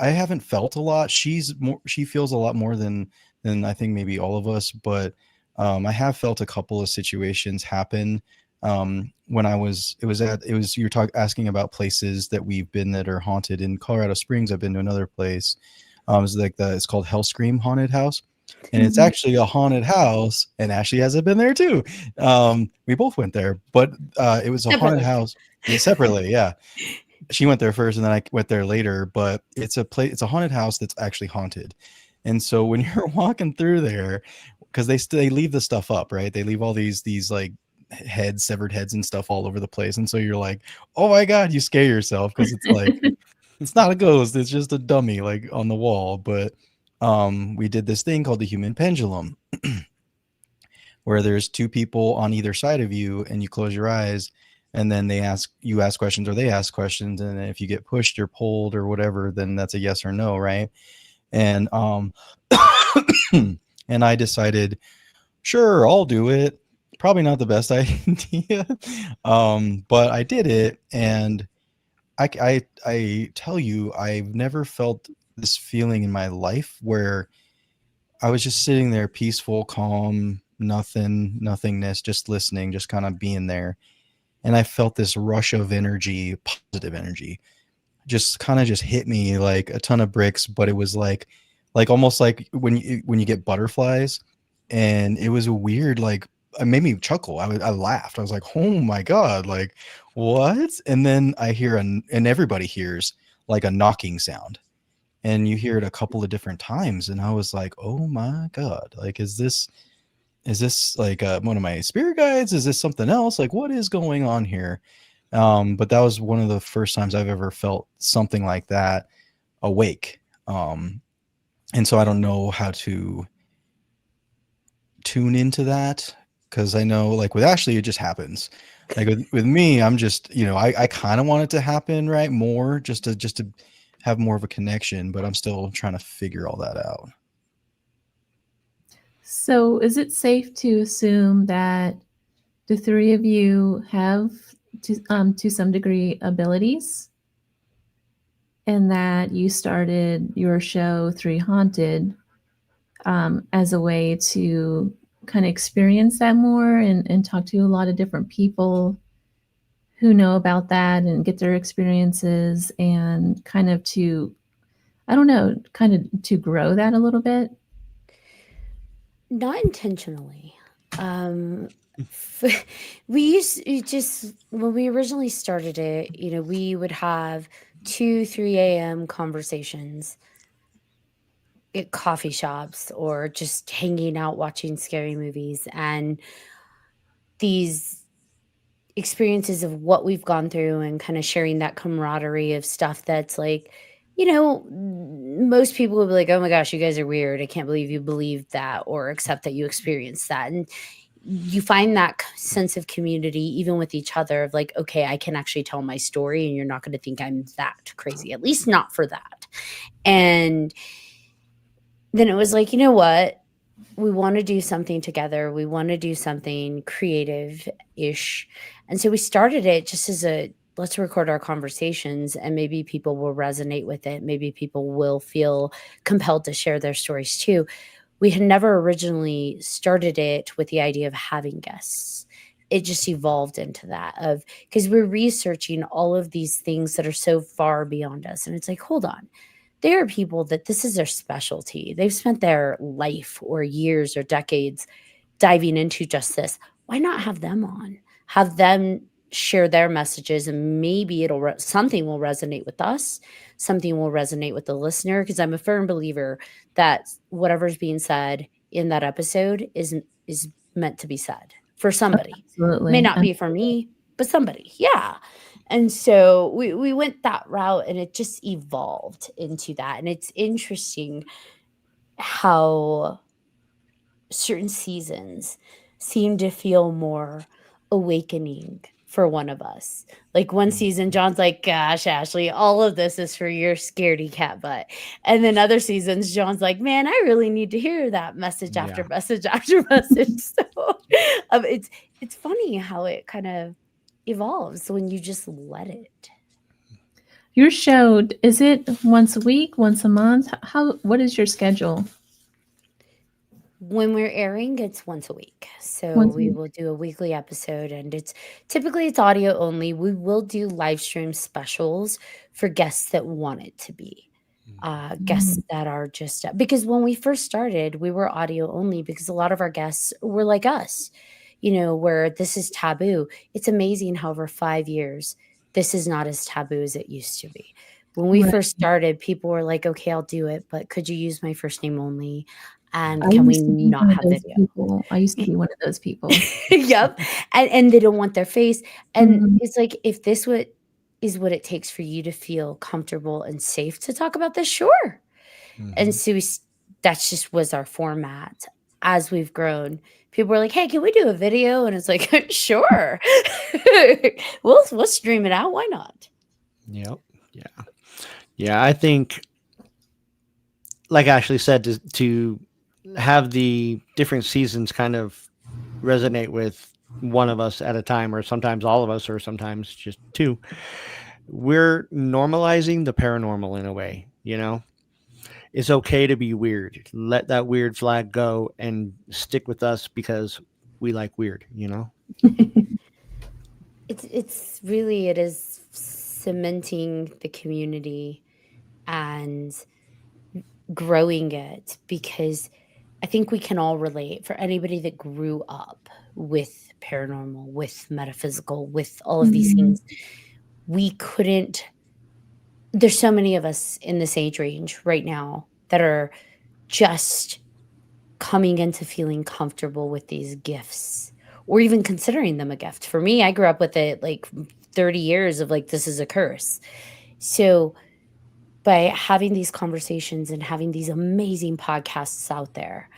haven't felt a lot. She feels a lot more than I think maybe all of us, but I have felt a couple of situations happen. When you're asking about places that we've been that are haunted. In Colorado Springs, I've been to another place. It's called Hellscream Haunted House, and it's actually a haunted house, and Ashley hasn't been there too. We both went there, but it was a haunted house. Yeah, separately, yeah. She went there first and then I went there later, but it's a haunted house that's actually haunted. And so when you're walking through there, because they leave the stuff up, right? They leave all these like severed heads and stuff all over the place. And so you're like, oh my God, you scare yourself because it's like it's not a ghost, it's just a dummy like on the wall. But we did this thing called the human pendulum, where there's two people on either side of you and you close your eyes and then you ask questions or they ask questions, and if you get pushed or pulled or whatever, then that's a yes or no, right? And and I decided, sure, I'll do it. Probably not the best idea, but I did it, and I tell you, I've never felt this feeling in my life where I was just sitting there, peaceful, calm, nothingness, just listening, just kind of being there. And I felt this rush of energy, positive energy, just kind of just hit me like a ton of bricks. But it was like almost like when you get butterflies, and it was a weird, like, it made me chuckle. I laughed. I was like, oh my God, like what? And then I hear and everybody hears like a knocking sound, and you hear it a couple of different times, and I was like, oh my God, like is this like one of my spirit guides? Is this something else? Like, what is going on here? But that was one of the first times I've ever felt something like that awake. And so I don't know how to tune into that, because I know, like with Ashley, it just happens. Like with me, I'm just, I kind of want it to happen, right? More just to have more of a connection, but I'm still trying to figure all that out. So is it safe to assume that the three of you have to some degree abilities, and that you started your show 3Haunted as a way to kind of experience that more and talk to a lot of different people who know about that and get their experiences, and kind of to, I don't know, kind of to grow that a little bit? Not intentionally. When we originally started it, we would have 2-3 a.m. conversations at coffee shops or just hanging out watching scary movies, and these experiences of what we've gone through and kind of sharing that camaraderie of stuff that's like, most people will be like, oh my gosh, you guys are weird. I can't believe you believe that or accept that you experienced that. And you find that sense of community even with each other of like, okay, I can actually tell my story and you're not going to think I'm that crazy, at least not for that. And then it was like, you know what? We want to do something together. We want to do something creative-ish. And so we started it just as let's record our conversations, and maybe people will resonate with it. Maybe people will feel compelled to share their stories too. We had never originally started it with the idea of having guests. It just evolved into that because we're researching all of these things that are so far beyond us. And it's like, hold on. There are people that this is their specialty. They've spent their life or years or decades diving into just this. Why not have them on? Have them share their messages, and maybe something will resonate with us, something will resonate with the listener, because I'm a firm believer that whatever's being said in that episode is meant to be said for somebody. May Absolutely. not be for me, but somebody. Yeah. And so we went that route, and it just evolved into that. And it's interesting how certain seasons seem to feel more awakening for one of us. Like one season, John's like, gosh, Ashley, all of this is for your scaredy cat butt. And then other seasons, John's like, man, I really need to hear that message after Yeah. message after message. So it's funny how it kind of evolves when you just let it. Your show, is it once a week, once a month? What is your schedule? When we're airing, it's once a week. So Once a we week. will do a weekly episode, and it's audio only. We will do live stream specials for guests that want it to be. Guests that are just because when we first started, we were audio only because a lot of our guests were like us, where this is taboo. It's amazing how over 5 years, this is not as taboo as it used to be. When we Right. first started, people were like, okay, I'll do it, but could you use my first name only? And I can we used to be not one of have those video? people. I used to be one of those people. Yep. And they don't want their face. And Mhm. it's like, if this is what it takes for you to feel comfortable and safe to talk about this, sure. And so that's just was our format. As we've grown, people were like, hey, can we do a video? And it's like, sure. we'll stream it out. Why not? Yep. Yeah. Yeah. I think, like Ashley said, to have the different seasons kind of resonate with one of us at a time, or sometimes all of us, or sometimes just two, we're normalizing the paranormal in a way. It's okay to be weird. Let that weird flag go and stick with us because we like weird. It's really, it is cementing the community and growing it, because I think we can all relate. For anybody that grew up with paranormal, with metaphysical, with all of these things, we couldn't. There's so many of us in this age range right now that are just coming into feeling comfortable with these gifts, or even considering them a gift. For me, I grew up with it like 30 years of like, this is a curse. So by having these conversations and having these amazing podcasts out there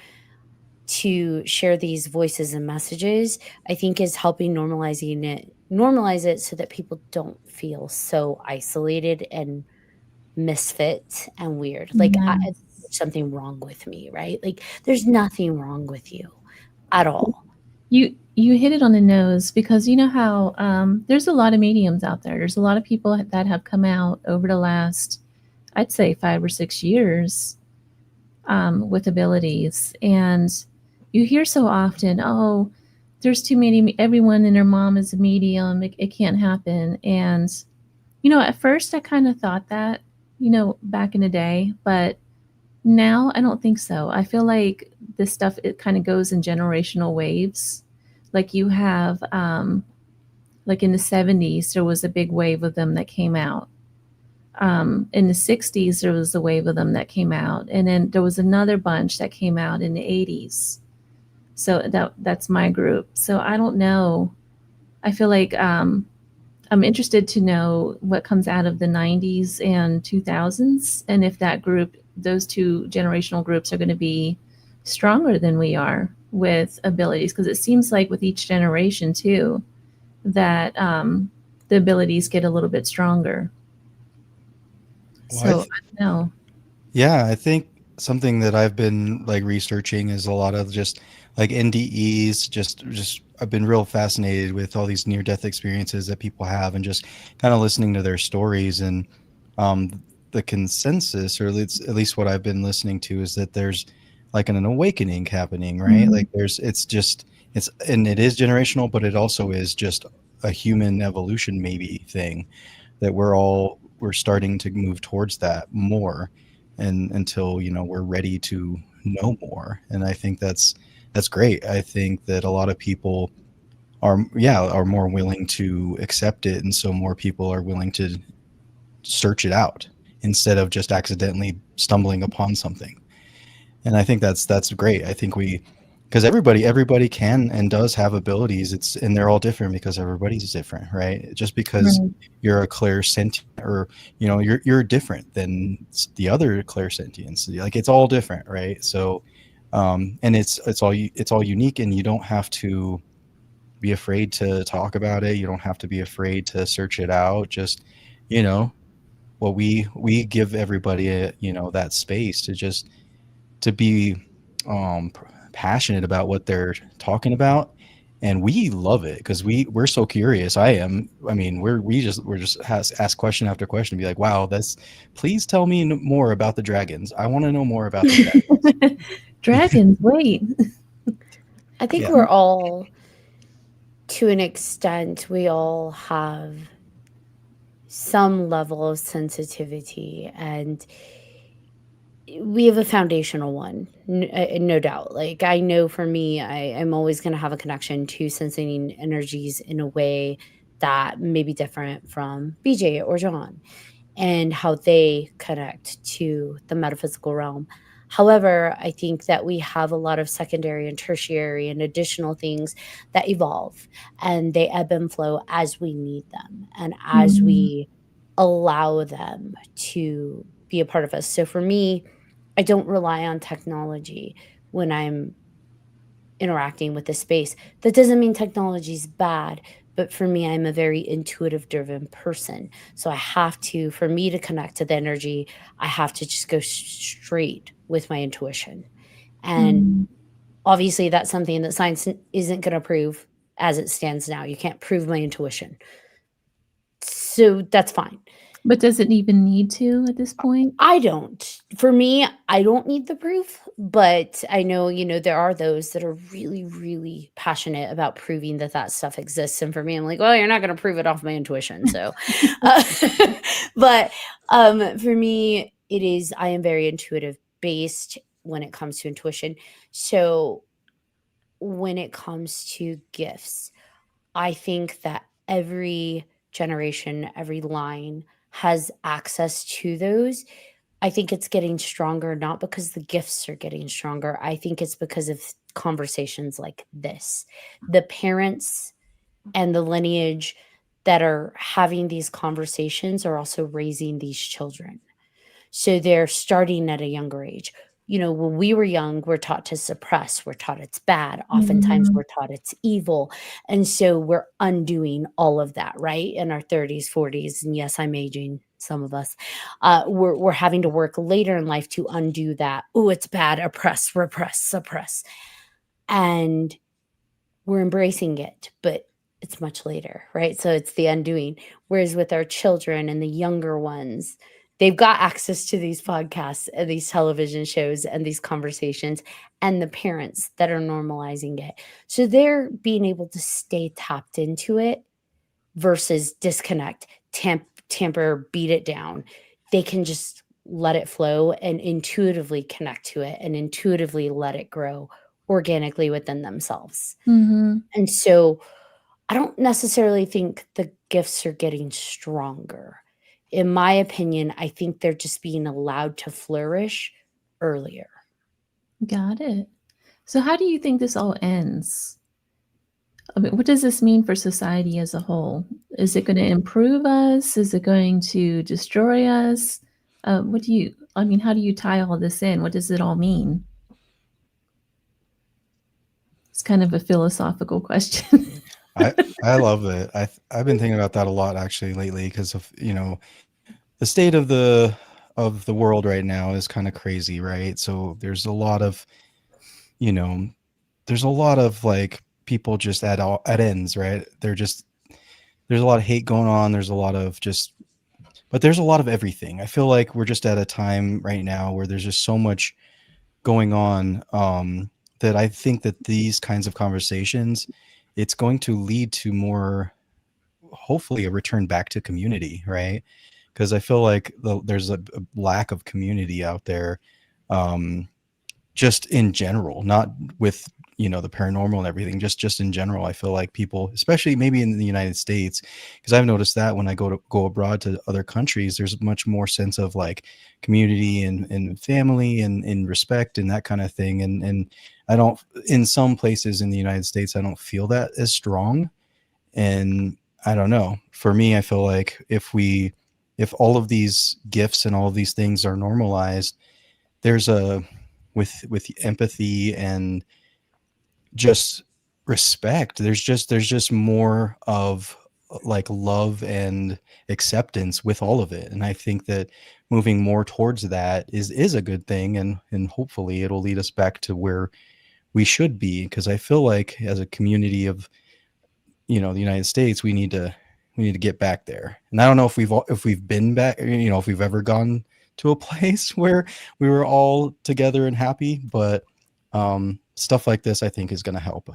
to share these voices and messages, I think is helping normalize it so that people don't feel so isolated and misfit and weird. Like Yes. there's something wrong with me, right? Like there's nothing wrong with you at all. You hit it on the nose, because you know how there's a lot of mediums out there. There's a lot of people that have come out over the last, I'd say, 5 or 6 years with abilities. And you hear so often, oh, there's too many, everyone and their mom is a medium. It can't happen. And, at first I kind of thought that, back in the day, but now I don't think so. I feel like this stuff, it kind of goes in generational waves. Like you have, like in the 70s, there was a big wave of them that came out. In the 60s, there was a wave of them that came out. And then there was another bunch that came out in the 80s. So that's my group. So I don't know. I feel like I'm interested to know what comes out of the 90s and 2000s, and if that group, those two generational groups, are going to be stronger than we are with abilities, because it seems like with each generation too that the abilities get a little bit stronger. Well, So I don't know. Yeah, I think something that I've been like researching is a lot of just like NDEs. Just I've been real fascinated with all these near-death experiences that people have, and just kind of listening to their stories. And the consensus, or at least what I've been listening to, is that there's like an awakening happening, right? Mhm. Like and it is generational, but it also is just a human evolution maybe thing, that we're starting to move towards that more, and until we're ready to know more. And I think that's great. I think that a lot of people are more willing to accept it, and so more people are willing to search it out instead of just accidentally stumbling upon something. And I think that's great. I think we, because everybody can and does have abilities. It's and they're all different because everybody's different, right? Just because Right. you're a clairsentient, or you're different than the other clairsentients. Like it's all different, right? So, and it's all unique, and you don't have to be afraid to talk about it. You don't have to be afraid to search it out. Just, you know, well, we give everybody that space to just to be passionate about what they're talking about, and we love it because we're so curious. I mean, we're just ask question after question, be like, wow, that's please tell me more about the dragons. I want to know more about the dragons. Dragons, wait. I think Yeah. we're all, to an extent, we all have some level of sensitivity, and we have a foundational one, no doubt. Like, I know for me, I'm always going to have a connection to sensing energies in a way that may be different from BJ or John, and how they connect to the metaphysical realm. However, I think that we have a lot of secondary and tertiary and additional things that evolve, and they ebb and flow as we need them and as Mhm. we allow them to be a part of us. So for me, I don't rely on technology when I'm interacting with the space. That doesn't mean technology is bad, but for me, I'm a very intuitive driven person. So I have to, for me to connect to the energy, I have to just go straight with my intuition. And Mhm. obviously, that's something that science isn't going to prove as it stands now. You can't prove my intuition. So that's fine. But does it even need to at this point? I don't. For me, I don't need the proof, but I know, there are those that are really, really passionate about proving that that stuff exists. And for me, I'm like, well, you're not going to prove it off my intuition. So, uh, but for me, I am very intuitive based when it comes to intuition. So, when it comes to gifts, I think that every generation, every line has access to those. I think it's getting stronger, not because the gifts are getting stronger. I think it's because of conversations like this. The parents and the lineage that are having these conversations are also raising these children. So they're starting at a younger age. When we were young, we're taught to suppress, we're taught it's bad. Oftentimes, Mhm. we're taught it's evil. And so we're undoing all of that, right? In our 30s, 40s. And yes, I'm aging, some of us. We're having to work later in life to undo that. Oh, it's bad. Oppress, repress, suppress. And we're embracing it, but it's much later, right? So it's the undoing. Whereas with our children and the younger ones, they've got access to these podcasts and these television shows and these conversations, and the parents that are normalizing it. So they're being able to stay tapped into it versus disconnect, tamper, beat it down. They can just let it flow and intuitively connect to it and intuitively let it grow organically within themselves. Mhm. And so I don't necessarily think the gifts are getting stronger. In my opinion, I think they're just being allowed to flourish earlier. Got it. So how do you think this all ends? I mean, what does this mean for society as a whole? Is it going to improve us? Is it going to destroy us? How do you tie all this in? What does it all mean? It's kind of a philosophical question. I I love it. I've been thinking about that a lot actually lately because of the state of the world right now is kind of crazy, right? So there's a lot of you know there's a lot of like people just at ends, right? There's a lot of hate going on. There's a lot of just but there's a lot of everything. I feel like we're just at a time right now where there's just so much going on, that I think that these kinds of conversations, it's going to lead to more, hopefully, a return back to community, right? Because I feel like there's a lack of community out there, um, just in general, not with the paranormal and everything, just in general. I feel like people, especially maybe in the United States, because I've noticed that when I go abroad to other countries, there's much more sense of like community and family and respect and that kind of thing. And I don't, in some places in the United States, I don't feel that as strong. And I don't know, for me, I feel like if all of these gifts and all of these things are normalized, there's with empathy and just respect, there's just more of like love and acceptance with all of it. And I think that moving more towards that is a good thing, and hopefully it'll lead us back to where we should be, because I feel like as a community of the United States, we need to get back there. And I don't know if we've been back, if we've ever gone to a place where we were all together and happy, but stuff like this I think is going to help.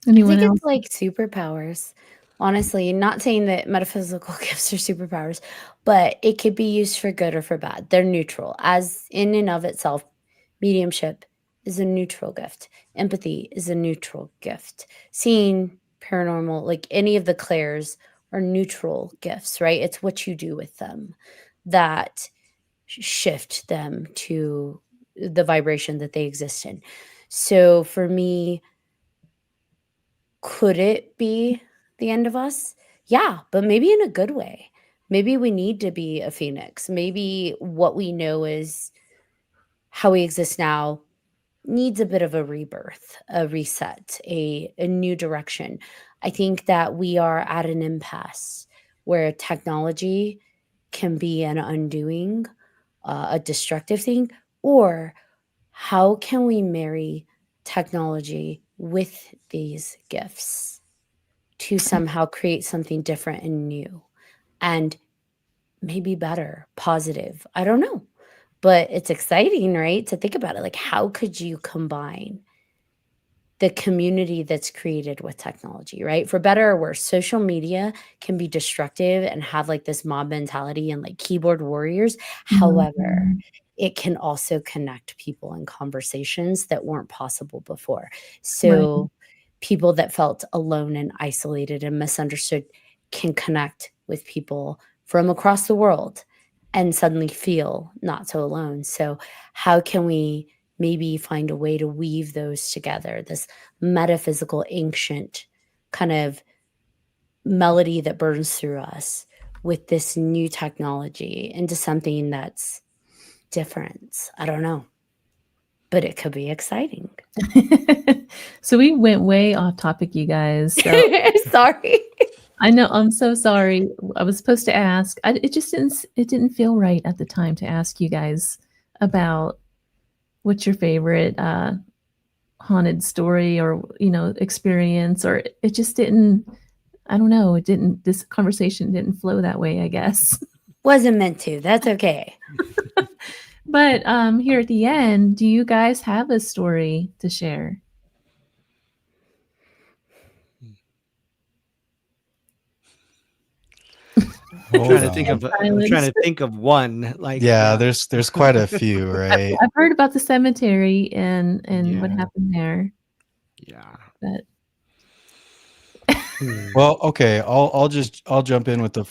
Anyone I think else? it's like superpowers. Honestly, not saying that metaphysical gifts are superpowers, but it could be used for good or for bad. They're neutral. As in and of itself, mediumship is a neutral gift. Empathy is a neutral gift. Seeing paranormal, like any of the clairs, are neutral gifts, right? It's what you do with them that shift them to the vibration that they exist in. So for me, could it be the end of us? Yeah, but maybe in a good way. Maybe we need to be a phoenix. Maybe what we know is how we exist now needs a bit of a rebirth, a reset, a new direction. I think that we are at an impasse where technology can be an undoing, a destructive thing, or how can we marry technology with these gifts to somehow create something different and new and maybe better, positive? I don't know. But it's exciting, right? To think about it. Like, how could you combine the community that's created with technology, right? For better or worse, social media can be destructive and have like this mob mentality and like keyboard warriors. However, it can also connect people in conversations that weren't possible before. So people that felt alone and isolated and misunderstood can connect with people from across the world and suddenly feel not so alone. So how can we maybe find a way to weave those together, this metaphysical, ancient kind of melody that burns through us with this new technology into something that's different? I don't know, but it could be exciting. So we went way off topic, you guys. So Sorry. I know, I'm so sorry. I was supposed to ask. It just didn't feel right at the time to ask you guys about what's your favorite haunted story or experience, or it just didn't. I don't know. This conversation didn't flow that way, I guess. Wasn't meant to. That's okay. But here at the end, do you guys have a story to share? I'm trying to think of one. Like, yeah, there's quite a few, right? I've heard about the cemetery and what happened there. Yeah. But well, okay, I'll jump in with the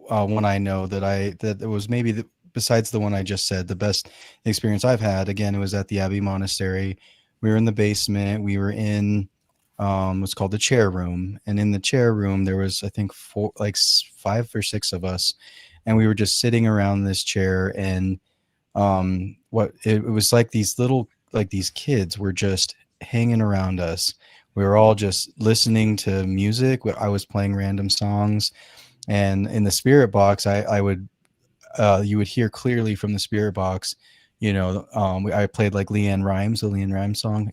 one I know that it was maybe besides the one I just said, the best experience I've had. Again, it was at the Abbey Monastery. We were in the basement. We were in what's called the chair room, and in the chair room there was, I think, 5 or 6 of us, and we were just sitting around this chair, and it was like these kids were just hanging around us. We were all just listening to music. I was playing random songs, and in the spirit box, I would you would hear clearly from the spirit box. I played like Leanne Rimes, the Leanne Rimes song,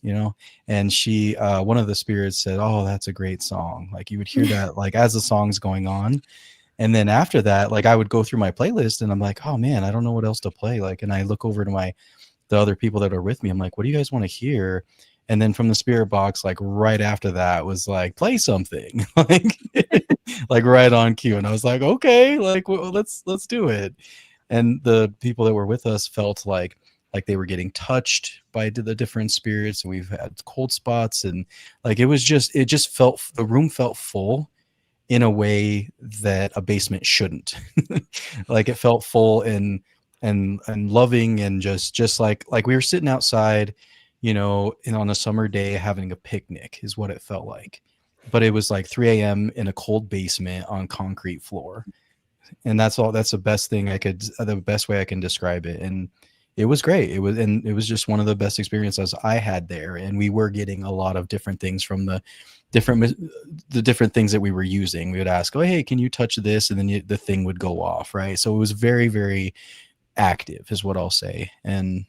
and she, one of the spirits said, "Oh, that's a great song." Like you would hear that like as the song's going on. And then after that, like I would go through my playlist and I'm like, "Oh man, I don't know what else to play." Like, and I look over to the other people that are with me. I'm like, "What do you guys want to hear?" And then from the spirit box, like right after that was like, "Play something," like right on cue. And I was like, "Okay, like let's do it." And the people that were with us felt like like they were getting touched by the different spirits, and we've had cold spots, and like it just felt, the room felt full in a way that a basement shouldn't. Like it felt full and loving, and just like we were sitting outside, and on a summer day having a picnic is what it felt like. But it was like 3 a.m. in a cold basement on concrete floor. And that's the best thing the best way I can describe it. And it was great. It was just one of the best experiences I had there. And we were getting a lot of different things from the different things that we were using. We would ask, oh, hey, can you touch this? And then the thing would go off. Right. So it was very, very active is what I'll say, and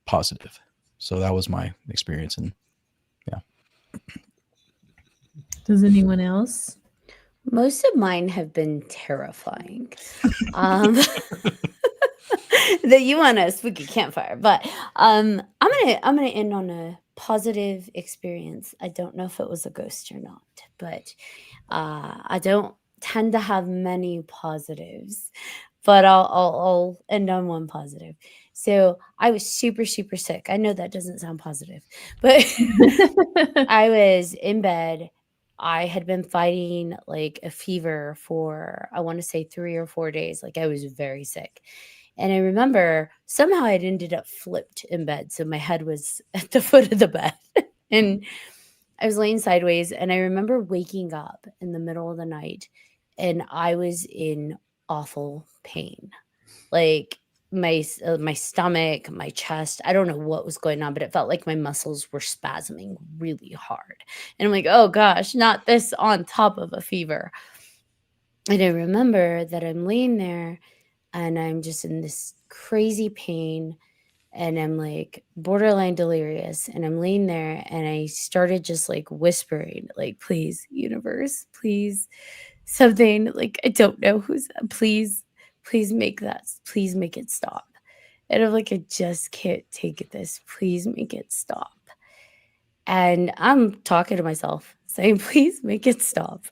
positive. So that was my experience. And yeah. Does anyone else? Most of mine have been terrifying. That you want a spooky campfire, but I'm gonna end on a positive experience. I don't know if it was a ghost or not, but I don't tend to have many positives, but I'll end on one positive. So I was super, super sick. I know that doesn't sound positive, but I was in bed. I had been fighting like a fever for, I want to say 3 or 4 days. Like I was very sick. And I remember somehow I'd ended up flipped in bed. So my head was at the foot of the bed and I was laying sideways. And I remember waking up in the middle of the night and I was in awful pain. Like my stomach, my chest, I don't know what was going on, but it felt like my muscles were spasming really hard. And I'm like, oh gosh, not this on top of a fever. And I remember that I'm laying there and I'm just in this crazy pain and I'm like borderline delirious and I'm laying there and I started just like whispering, like, please, universe, please, something, like, I don't know who's, please make it stop. And I'm like, I just can't take this. Please make it stop. And I'm talking to myself saying, please make it stop.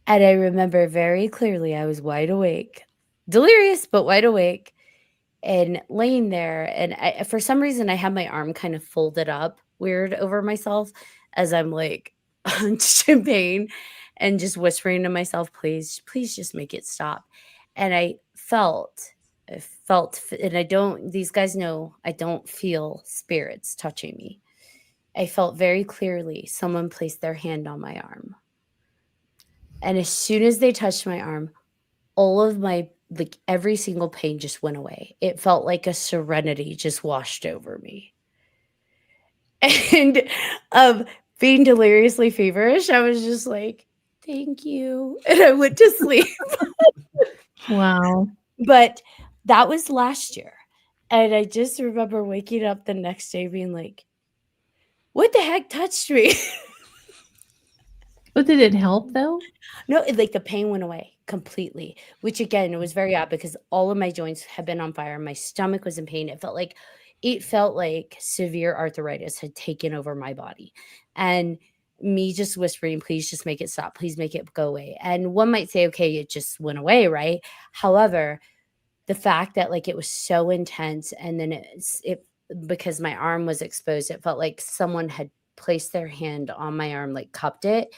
And I remember very clearly I was wide awake, delirious, but wide awake and laying there. And for some reason, I had my arm kind of folded up weird over myself as I'm like just in pain and just whispering to myself, please just make it stop. And I felt, and these guys know I don't feel spirits touching me. I felt very clearly someone placed their hand on my arm. And as soon as they touched my arm, all of my, like every single pain just went away. It felt like a serenity just washed over me. And being deliriously feverish, I was just like, thank you. And I went to sleep. Wow. But that was last year. And I just remember waking up the next day being like, what the heck touched me? But did it help though? No, like the pain went away completely, which again, it was very odd because all of my joints had been on fire. My stomach was in pain. It felt like severe arthritis had taken over my body. And me just whispering, please just make it stop. Please make it go away. And one might say, okay, it just went away, right? However, the fact that like it was so intense and then it because my arm was exposed, it felt like someone had placed their hand on my arm, like cupped it.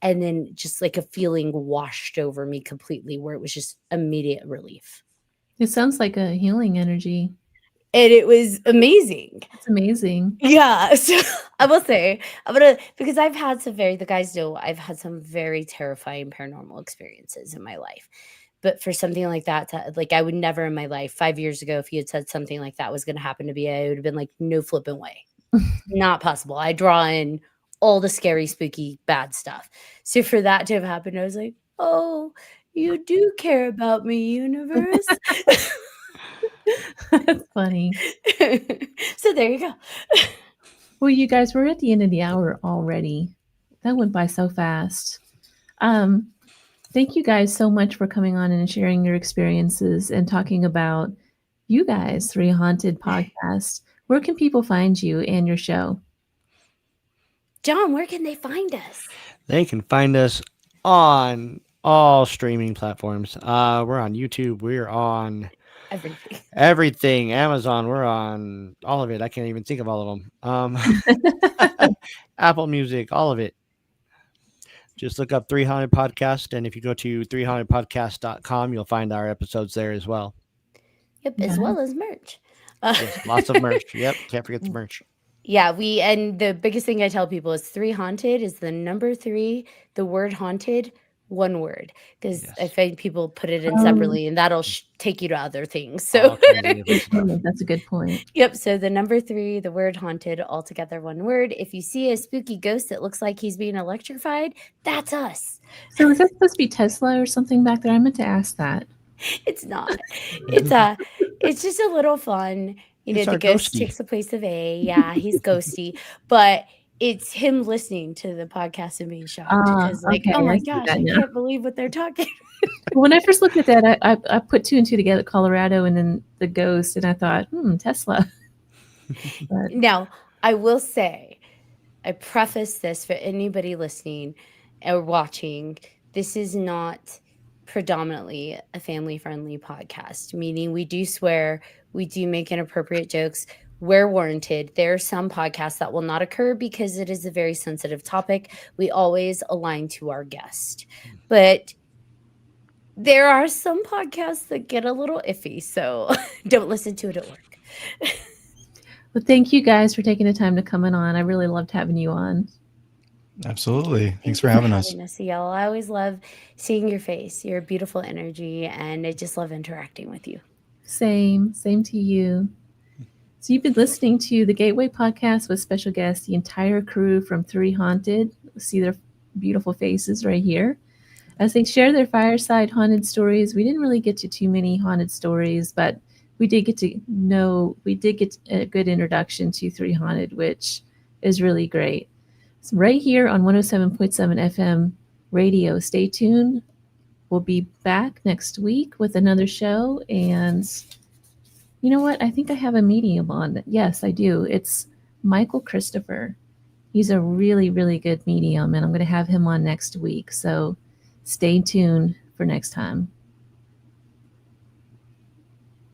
And then just like a feeling washed over me completely where it was just immediate relief. It sounds like a healing energy. And it was amazing. It's amazing. Yeah. So I will say, because the guys know I've had some very terrifying paranormal experiences in my life. But for something like that, like I would never in my life, 5 years ago, if you had said something like that was going to happen to me, I would have been like, no flipping way. Not possible. I draw in all the scary, spooky, bad stuff. So for that to have happened, I was like, oh, you do care about me, universe. That's funny. So there you go. Well, you guys, we're at the end of the hour already. That went by so fast. Thank you guys so much for coming on and sharing your experiences and talking about you guys, 3Haunted podcast. Where can people find you and your show? John, where can they find us? They can find us on all streaming platforms. We're on YouTube. We're on Everything. Amazon. We're on all of it. I can't even think of all of them. Apple Music, all of it. Just look up 300 Podcast, and if you go to 300podcast.com, you'll find our episodes there as well. Yep, as well as merch. Yes, lots of merch. Yep, can't forget the merch. Yeah, and the biggest thing I tell people is 3Haunted is the number 3, the word haunted, one word. Because I find people put it in separately, and that'll take you to other things. So that's a good point. Yep. So the number 3, the word haunted, all together one word. If you see a spooky ghost that looks like he's being electrified, that's us. So is that supposed to be Tesla or something back there? I meant to ask that. It's not. It's just a little fun. The ghost takes the place of A. Yeah, he's ghosty, but it's him listening to the podcast and being shocked because, oh my gosh, I can't believe what they're talking. When I first looked at that, I put 2 and 2 together, Colorado, and then the ghost, and I thought, Tesla. Now, I will say, I preface this for anybody listening or watching. This is not predominantly a family-friendly podcast, meaning we do swear, we do make inappropriate jokes where warranted. There are some podcasts that will not occur because it is a very sensitive topic. We always align to our guest. But there are some podcasts that get a little iffy, so don't listen to it at work. Well, thank you guys for taking the time to come on. I really loved having you on. Absolutely. Thanks for having us. Y'all. I always love seeing your face. You're a beautiful energy, and I just love interacting with you. Same to you. So you've been listening to the Gateway Podcast with special guests, the entire crew from 3Haunted. See their beautiful faces right here as they share their fireside haunted stories. We didn't really get to too many haunted stories, but we did get a good introduction to 3Haunted, which is really great. So right here on 107.7 FM radio. Stay tuned. We'll be back next week with another show. And you know what? I think I have a medium on. Yes, I do. It's Michael Christopher. He's a really, really good medium, and I'm going to have him on next week. So stay tuned for next time.